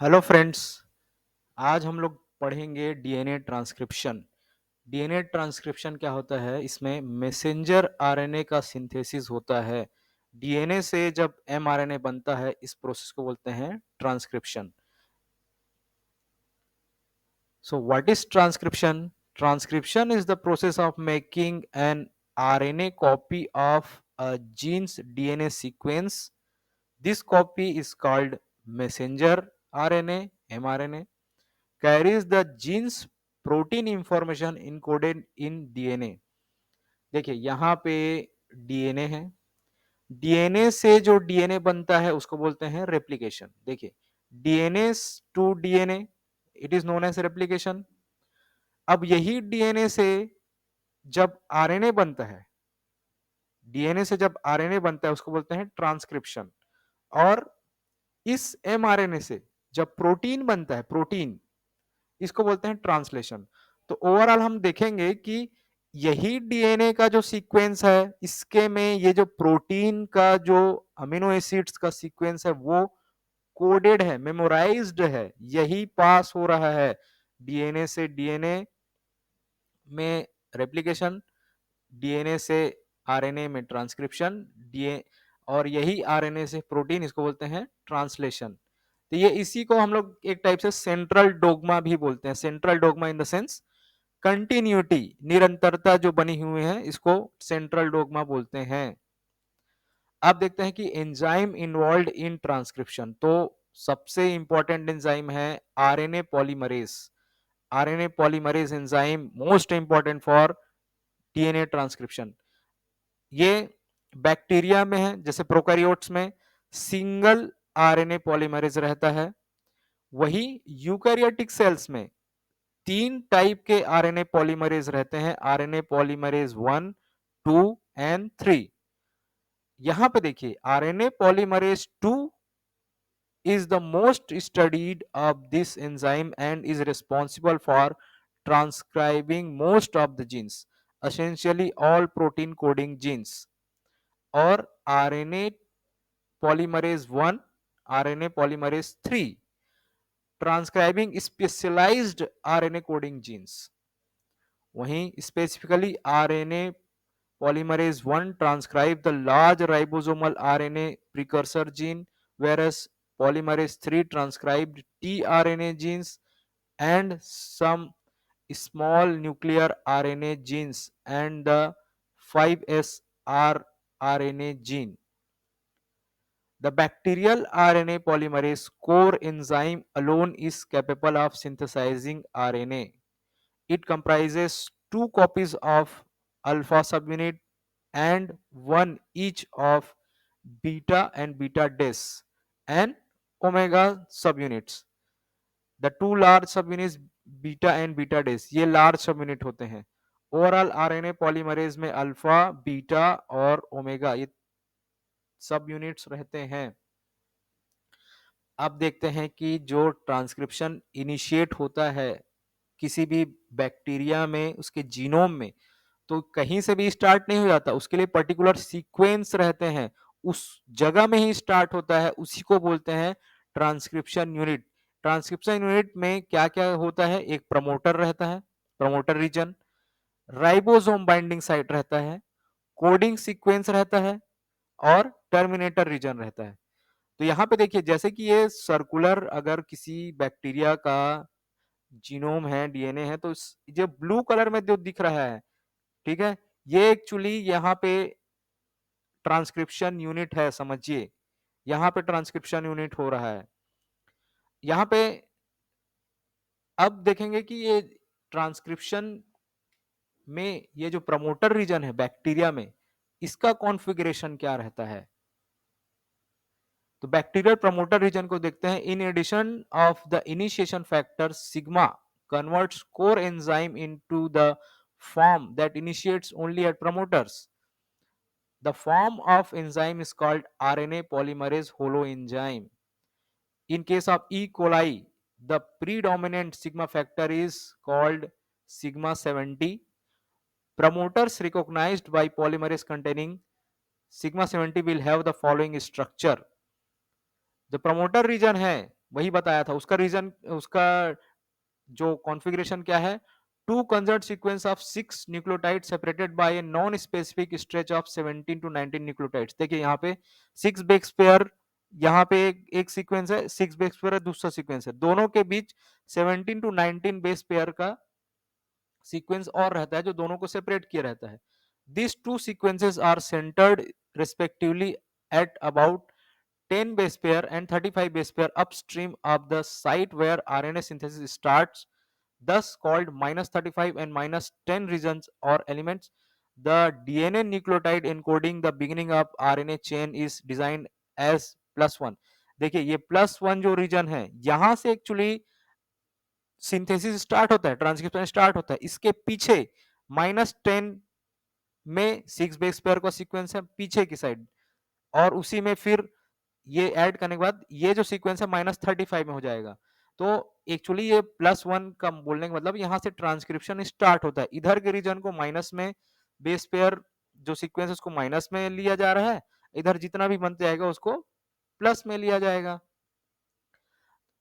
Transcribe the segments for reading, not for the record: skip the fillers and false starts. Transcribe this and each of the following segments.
Hello friends. आज हम लोग पढ़ेंगे डीएनए ट्रांसक्रिप्शन। डीएनए ट्रांसक्रिप्शन क्या होता है? इसमें मैसेंजर आरएनए का सिंथेसिस होता है। डीएनए से जब एमआरएनए बनता है, इस प्रोसेस को बोलते हैं transcription. So what is transcription? Transcription is the process of making an RNA copy of a gene's DNA sequence. This copy is called messenger RNA, mRNA. carries the genes protein information encoded in DNA. देखिए यहाँ पे DNA है। DNA से जो DNA बनता है उसको बोलते हैं रेप्लिकेशन. देखिए, DNA to DNA, it is known as replication. अब यही डीएनए से जब आरएनए बनता है, डीएनए से जब आरएनए बनता है उसको बोलते हैं ट्रांसक्रिप्शन. और इस एमआरएनए से जब प्रोटीन बनता है, प्रोटीन, इसको बोलते हैं ट्रांसलेशन. तो ओवरऑल हम देखेंगे कि यही डीएनए का जो सीक्वेंस है, इसके में ये जो प्रोटीन का जो अमीनो एसिड्स का सीक्वेंस है वो कोडेड है, मेमोराइज्ड है. यही पास हो रहा है डीएनए से डीएनए में रेप्लिकेशन, डीएनए से आरएनए में ट्रांसक्रिप्शन, डीए और यही आरएनए से प्रोटीन, इसको बोलते हैं ट्रांसलेशन. तो ये इसी को हम लोग एक टाइप से सेंट्रल डोग्मा भी बोलते हैं. Central dogma in the sense continuity, निरंतरता जो बनी हुई है, इसको सेंट्रल डोग्मा बोलते हैं. अब देखते हैं कि एंजाइम इन्वॉल्व इन ट्रांसक्रिप्शन. तो सबसे इंपॉर्टेंट एंजाइम है RNA polymerase. RNA polymerase enzyme most important for DNA transcription. ये बैक्टीरिया में है, जैसे प्रोकैरियोट्स में सिंगल आरएनए पॉलीमरेज रहता है. वही यूकैरियोटिक सेल्स में तीन टाइप के आरएनए पॉलीमरेज रहते हैं. RNA polymerase 1, 2 and 3. यहां पे देखिए, RNA polymerase 2 is the most studied of this enzyme and is responsible for transcribing most of the genes, essentially all protein coding genes. और RNA polymerase 1, RNA polymerase 3 transcribing specialised RNA coding genes. वहीं specifically RNA polymerase 1 transcribe the large ribosomal RNA precursor gene, whereas polymerase 3 transcribed tRNA genes and some small nuclear RNA genes and the 5S rRNA gene. The bacterial RNA polymerase core enzyme alone is capable of synthesizing RNA. It comprises two copies of alpha subunit and one each of beta and beta des and omega subunits. The two large subunits beta and beta des, ये large subunit होते हैं. Overall RNA polymerase में alpha, beta और omega ये सब units रहते हैं. अब देखते हैं कि जो ट्रांसक्रिप्शन इनिशिएट होता है किसी भी बैक्टीरिया में, उसके जीनोम में, तो कहीं से भी स्टार्ट नहीं हो जाता. उसके लिए पर्टिकुलर सीक्वेंस रहते हैं, उस जगह में ही स्टार्ट होता है. उसी को बोलते हैं ट्रांसक्रिप्शन यूनिट. ट्रांसक्रिप्शन यूनिट में क्या क्या होता है? एक प्रमोटर रहता है, promoter region, ribosome binding site रहता है, कोडिंग सीक्वेंस रहता है और टर्मिनेटर रीजन रहता है. तो यहाँ पे देखिए, जैसे कि ये सर्कुलर अगर किसी बैक्टीरिया का जीनोम है, डीएनए है, तो जो ब्लू कलर में जो दिख रहा है, ठीक है, ये एक्चुअली यहाँ पे ट्रांसक्रिप्शन यूनिट है. समझिए, यहाँ पे ट्रांसक्रिप्शन यूनिट हो रहा है. यहाँ पे अब देखेंगे कि ये ट्रांसक्रिप्शन में ये जो प्रमोटर रीजन है बैक्टीरिया में, इसका कॉन्फ़िगरेशन क्या रहता है. तो बैक्टीरियल प्रमोटर रीजन को देखते हैं. In addition of the initiation factor sigma converts core enzyme into the form that initiates only at promoters. The form of enzyme is called RNA polymerase holoenzyme. In case of E. coli, the predominant sigma factor is called sigma 70. Promoters recognized by polymerase containing sigma 70 will have the following structure. जो promoter reason है वही बताया था उसका reason, उसका जो configuration क्या है, 2 conjugate sequence of 6 nucleotides separated by a non-specific stretch of 17 to 19 nucleotides। देखिए यहाँ पे 6 बेस पेयर, यहाँ पे एक सीक्वेंस है, 6 बेस पेयर है, दूसरा सीक्वेंस है, दोनों के बीच 17 टू 19 बेस पेयर का सीक्वेंस और रहता है जो दोनों को सेपरेट किया रहता है। These two sequences are centered respectively at about 10 base pair and 35 base pair upstream of the site where RNA synthesis starts, thus called minus 35 and minus 10 regions or elements. The DNA nucleotide encoding the beginning of RNA chain is designed as +1। देखिए ये +1 जो reason है, यहां से actually synthesis start होता है, transcription start होता है। इसके पीछे -10 में 6 बेस पेयर का सीक्वेंस है पीछे की साइड, और उसी में फिर ये ऐड करने के बाद ये जो सीक्वेंस है -35 में हो जाएगा। तो एक्चुअली ये +1 का बोलने का मतलब यहाँ से ट्रांसक्रिप्शन स्टार्ट होता है। इधर के रीजन को माइनस में, बेस पेयर जो सीक्वेंस उसको माइनस में लिया जा रहा है, इधर जितना भी बनते जाएगा उसको प्लस में लिया जाएगा।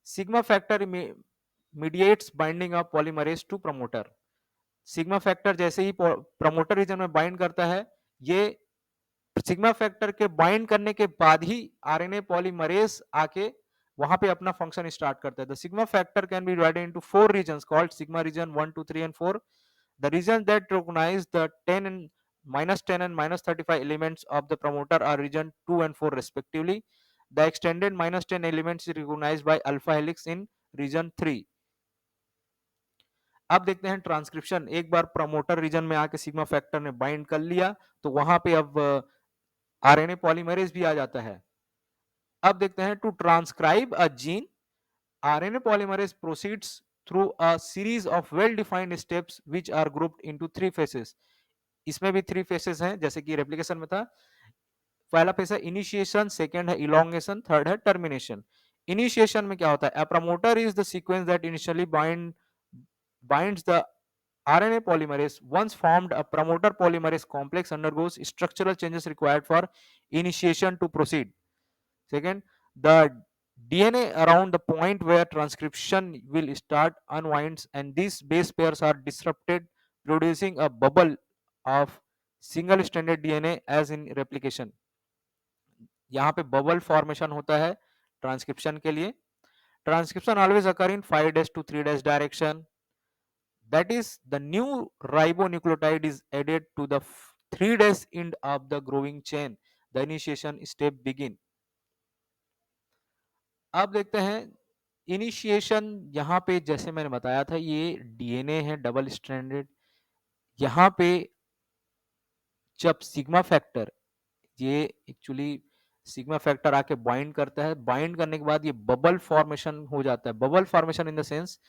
Sigma factor mediates binding of polymerase to promoter. Sigma factor जैसे ही प्रमोटर रीजन में बाइंड करता है, ये सिग्मा फैक्टर के बाइंड करने के बाद ही आरएनए पॉलीमरेज आके वहां पे अपना फंक्शन स्टार्ट करता है। The sigma factor can be divided into 4 regions called sigma region 1 2 3 and 4। The region that recognize the 10 and -10 and -35 elements of the promoter are region 2 and 4 respectively. The extended -10 elements is recognized by alpha helix in region 3। अब देखते हैं transcription. एक बार promoter region में आके sigma factor ने bind कर लिया, तो वहां पे अब आरएनए पॉलीमरेज भी आ जाता है। अब देखते हैं to transcribe a gene, RNA polymerase proceeds through a series of well defined steps which are grouped into 3 phases. इसमें भी 3 फेसेस हैं जैसे कि रेप्लिकेशन में था। पहला फेस है इनिशिएशन, सेकंड है इलोंगेशन, थर्ड है टर्मिनेशन। इनिशिएशन में क्या होता है, a promoter is the sequence that initially binds the RNA polymerase. Once formed, a promoter polymerase complex undergoes structural changes required for initiation to proceed. Second, the DNA around the point where transcription will start unwinds, and these base pairs are disrupted, producing a bubble of single stranded DNA as in replication। यहाँ पे bubble formation होता है transcription के लिए। Transcription always occur in 5' to 3' direction. That is, the new ribonucleotide is added to the 3' end of the growing chain. The initiation step begin। अब देखते हैं initiation. यहाँ पे जैसे मैंने बताया था ये डीएनए है डबल स्ट्रैंडेड। यहाँ पे जब सिग्मा फैक्टर, ये एक्चुअली सिग्मा फैक्टर आके बाइंड करता है, बाइंड करने के बाद ये बबल फॉर्मेशन हो जाता है। Bubble formation in the sense,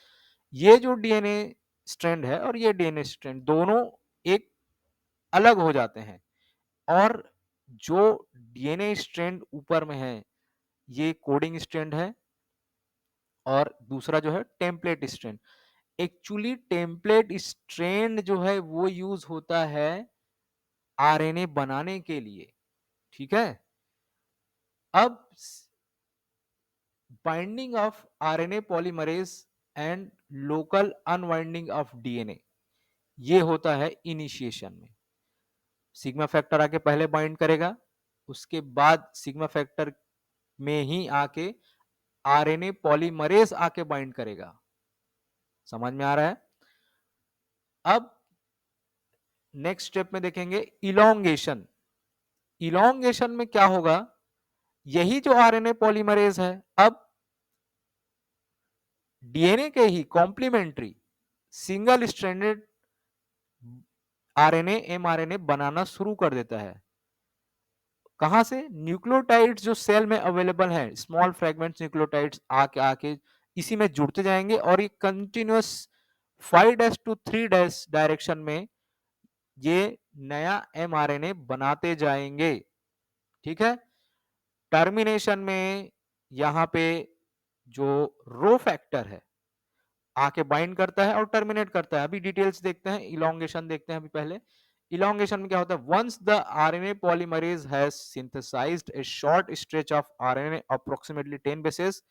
ये जो डीएनए स्ट्रैंड है और ये डीएनए स्ट्रैंड दोनों एक अलग हो जाते हैं, और जो डीएनए स्ट्रैंड ऊपर में है ये कोडिंग स्ट्रैंड है, और दूसरा जो है template strand. Actually template strand जो है वो यूज होता है आरएनए बनाने के लिए, ठीक है। अब binding of RNA polymerase and local unwinding of DNA, ये होता है इनिशिएशन में। सिग्मा फैक्टर आके पहले बाइंड करेगा, उसके बाद सिग्मा फैक्टर में ही आके आरएनए पॉलीमरेज आके बाइंड करेगा। समझ में आ रहा है। अब नेक्स्ट स्टेप में देखेंगे इलोंगेशन। इलोंगेशन में क्या होगा, यही जो आरएनए पॉलीमरेज है अब डीएनए के ही complementary single stranded RNA mRNA बनाना शुरू कर देता है। कहां से, न्यूक्लियोटाइड्स जो सेल में अवेलेबल है, स्मॉल फ्रेगमेंट्स न्यूक्लियोटाइड्स आके आके इसी में जुड़ते जाएंगे, और ये कंटिन्यूअस 5' to 3' डायरेक्शन में ये नया एमआरएनए बनाते जाएंगे, ठीक है। टर्मिनेशन में यहां पे जो रो फैक्टर है आके बाइंड करता है और टर्मिनेट करता है। अभी डिटेल्स देखते हैं, इलोंगेशन देखते हैं अभी पहले। इलोंगेशन में क्या होता है, once the RNA polymerase has synthesized a short stretch of RNA approximately 10 bases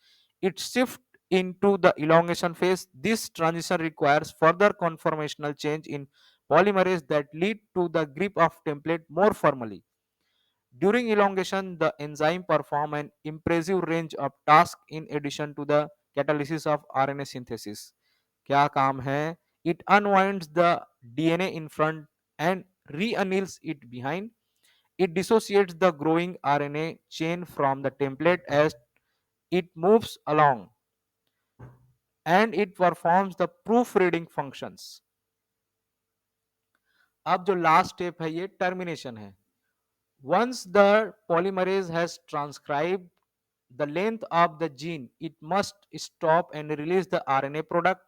it shifts into the elongation phase. This transition requires further conformational change in polymerase that lead to the grip of template more firmly. During elongation, the enzyme perform an impressive range of tasks in addition to the catalysis of RNA synthesis. क्या काम है? It unwinds the DNA in front and reanneals it behind. It dissociates the growing RNA chain from the template as it moves along, and it performs the proofreading functions. अब जो last step है ये termination है. Once the polymerase has transcribed the length of the gene, it must stop and release the RNA product.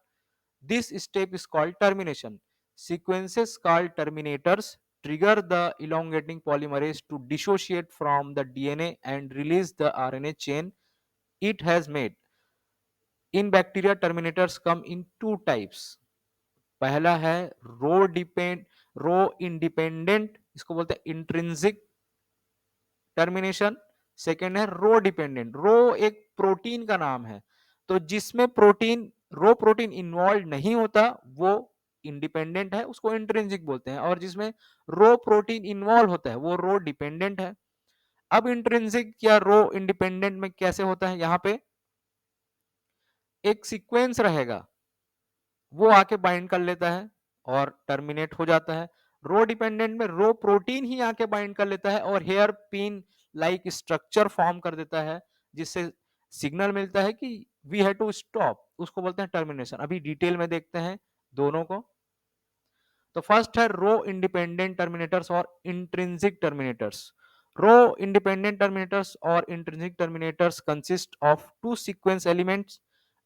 This step is called termination. Sequences called terminators trigger the elongating polymerase to dissociate from the DNA and release the RNA chain it has made. In bacteria, terminators come in two types. पहला है rho independent, इसको बोलते हैं intrinsic termination. Second है रो dependent. रो एक protein का नाम है, तो जिसमें प्रोटीन इन्वॉल्व नहीं होता वो इंडिपेंडेंट है, उसको इंट्रिंसिक बोलते हैं. और जिसमें रो प्रोटीन इन्वॉल्व होता है वो रो डिपेंडेंट है. अब इंट्रिंसिक या रो इंडिपेंडेंट में कैसे होता है, यहां पे एक सीक्वेंस रहेगा, वो आके बाइंड कर लेता है और टर्मिनेट हो जाता है. रो डिपेंडेंट में रो प्रोटीन ही आके बाइंड कर लेता है और hair pin like structure form कर देता है, जिससे सिग्नल मिलता है कि वी हैव टू स्टॉप. उसको बोलते हैं टर्मिनेशन. अभी डिटेल में देखते हैं दोनों को. तो फर्स्ट है रो इंडिपेंडेंट टर्मिनेटर्स और intrinsic terminators. Rho independent terminators और intrinsic terminators consist of two sequence elements,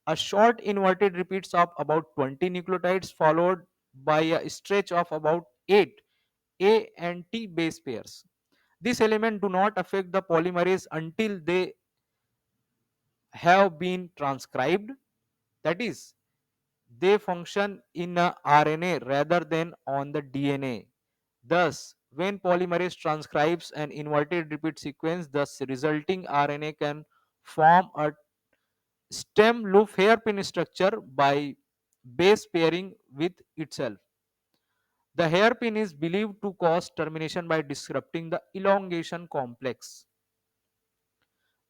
a short inverted repeats of about 20 nucleotides followed by a stretch of about 8 A and T base pairs. These elements do not affect the polymerase until they have been transcribed. That is, they function in a RNA rather than on the DNA. Thus, when polymerase transcribes an inverted repeat sequence, the resulting RNA can form a stem loop hairpin structure by base pairing with itself. The hairpin is believed to cause termination by disrupting the elongation complex.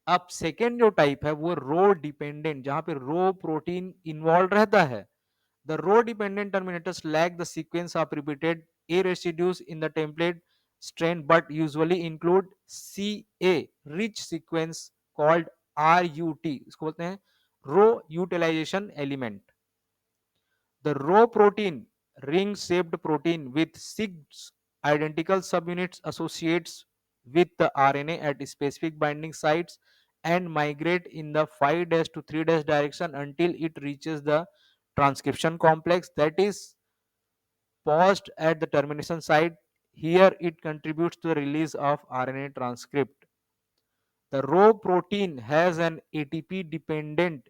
अब second जो type है वो रो dependent, जहां पे रो protein involve रहता है. The row dependent terminators lack the sequence of repeated A residues in the template strand but usually include CA rich sequence called RUT. इसको बोलते हैं row utilization element. The row protein, ring shaped protein with six identical subunits associates with the RNA at specific binding sites and migrate in the 5' to 3' direction until it reaches the transcription complex that is paused at the termination site. Here it contributes to the release of RNA transcript. The row protein has an ATP dependent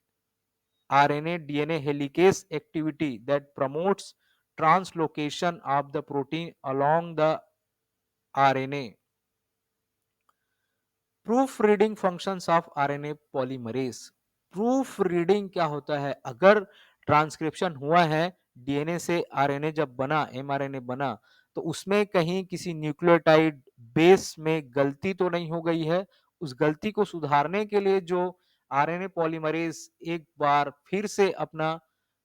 RNA DNA helicase activity that promotes translocation of the protein along the RNA. Proof reading functions of RNA polymerase. Proof reading क्या होता है? अगर transcription हुआ है DNA से RNA जब बना, mRNA बना, तो उसमें कहीं किसी न्यूक्लियोटाइड बेस में गलती तो नहीं हो गई है. उस गलती को सुधारने के लिए जो आरएनए पॉलीमरेज एक बार फिर से अपना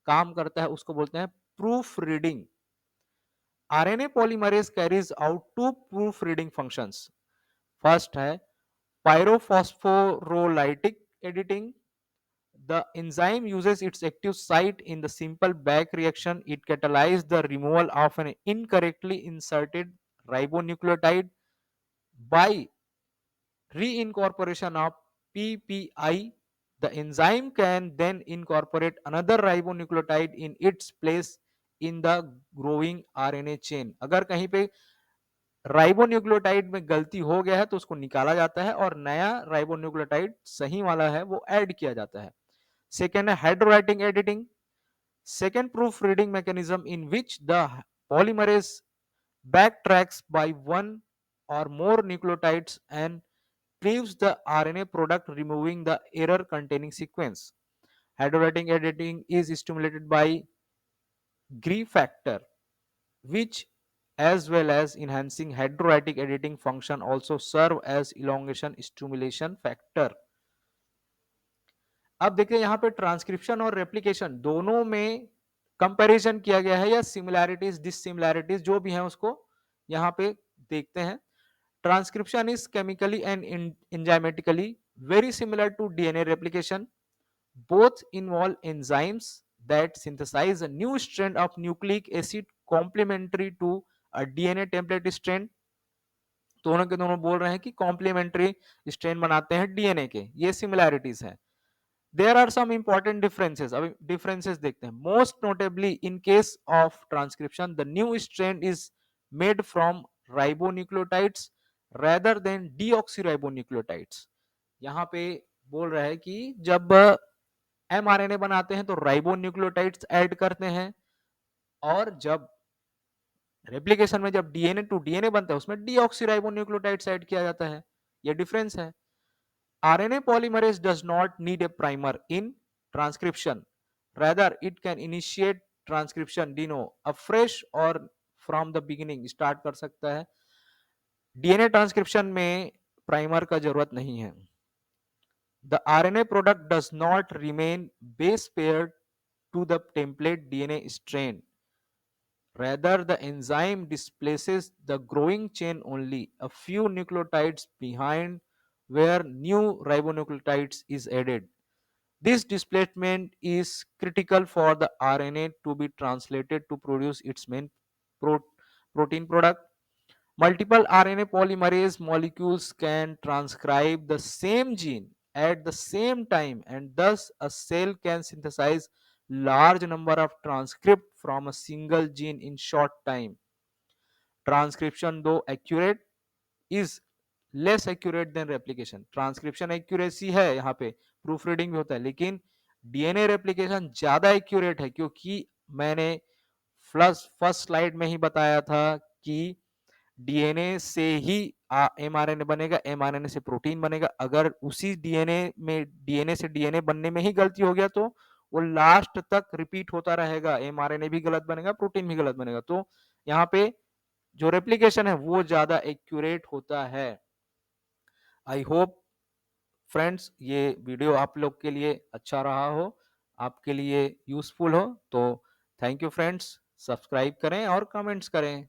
काम करता है उसको बोलते हैं proof reading. RNA polymerase carries out two proof reading functions. First है pyrophosphorylatic editing. The enzyme uses its active site in the simple back reaction. It catalyzes the removal of an incorrectly inserted ribonucleotide by reincorporation of PPI. The enzyme can then incorporate another ribonucleotide in its place in the growing RNA chain. अगर कहीं पे ribonucleotide में गलती हो गया है तो उसको निकाला जाता है और नया राइबोन्यूक्लियोटाइड सही वाला है वो ऐड किया जाता है. सेकेंड है hydrolytic editing. Second proof reading mechanism in which the polymerase backtracks by one or more nucleotides and retrieves the RNA product, removing the error containing sequence. Hydrolytic editing is stimulated by Gre factor, which as well as enhancing hydrolytic editing function also serve as elongation stimulation factor. अब देखिए यहाँ पे transcription और replication दोनों में comparison किया गया है या सिमिलैरिटीज डिससिमिलैरिटीज जो भी हैं उसको यहाँ पे देखते हैं. Transcription is chemically and enzymatically very similar to DNA replication. Both involve enzymes that synthesize a new strand of nucleic acid complementary to a DNA template strand. दोनों के दोनों बोल रहे हैं कि कॉम्प्लीमेंट्री स्ट्रेन बनाते हैं डीएनए के, ये सिमिलैरिटीज हैं. There are some important differences. अभी डिफरेंसेस देखते हैं. Most notably in case of transcription the new strand is made from ribonucleotides rather than deoxyribonucleotides. यहाँ पे बोल रहा है कि जब mRNA बनाते हैं तो राइबोन्यूक्लियोटाइड्स ऐड करते हैं, और जब रेप्लिकेशन में जब डीएनए टू डीएनए बनता है उसमें डीऑक्सीराइबोन्यूक्लियोटाइड्स ऐड किया जाता है. ये डिफरेंस है. RNA polymerase does not need a primer in transcription. Rather, it can initiate transcription de novo, afresh or from the beginning start कर सकता है. डीएनए ट्रांसक्रिप्शन में प्राइमर का जरूरत नहीं है. The RNA product does not remain base paired to the template DNA strain. Rather, the enzyme displaces the growing chain only a few nucleotides behind where new ribonucleotides is added. This displacement is critical for the RNA to be translated to produce its main pro- protein product. Multiple RNA polymerase molecules can transcribe the same gene at the same time, and thus a cell can synthesize large number of transcript from a single gene in short time. Transcription, though accurate, is less accurate then replication. Transcription accuracy है, यहाँ पे proof reading भी होता है, लेकिन DNA replication ज्यादा accurate है, क्योंकि मैंने फर्स्ट स्लाइड में ही बताया था कि डीएनए से ही एमआरएनए बनेगा, एमआरएनए से प्रोटीन बनेगा. अगर उसी डीएनए में डीएनए से डीएनए बनने में ही गलती हो गया तो वो लास्ट तक रिपीट होता रहेगा, एमआरएनए भी गलत बनेगा, प्रोटीन भी गलत बनेगा. तो यहाँ पे जो रेप्लिकेशन है वो ज्यादा एक्यूरेट होता है. आई होप फ्रेंड्स ये वीडियो आप लोग के लिए अच्छा रहा हो, आपके लिए यूजफुल हो. तो थैंक यू फ्रेंड्स, सब्सक्राइब करें और कमेंट्स करें.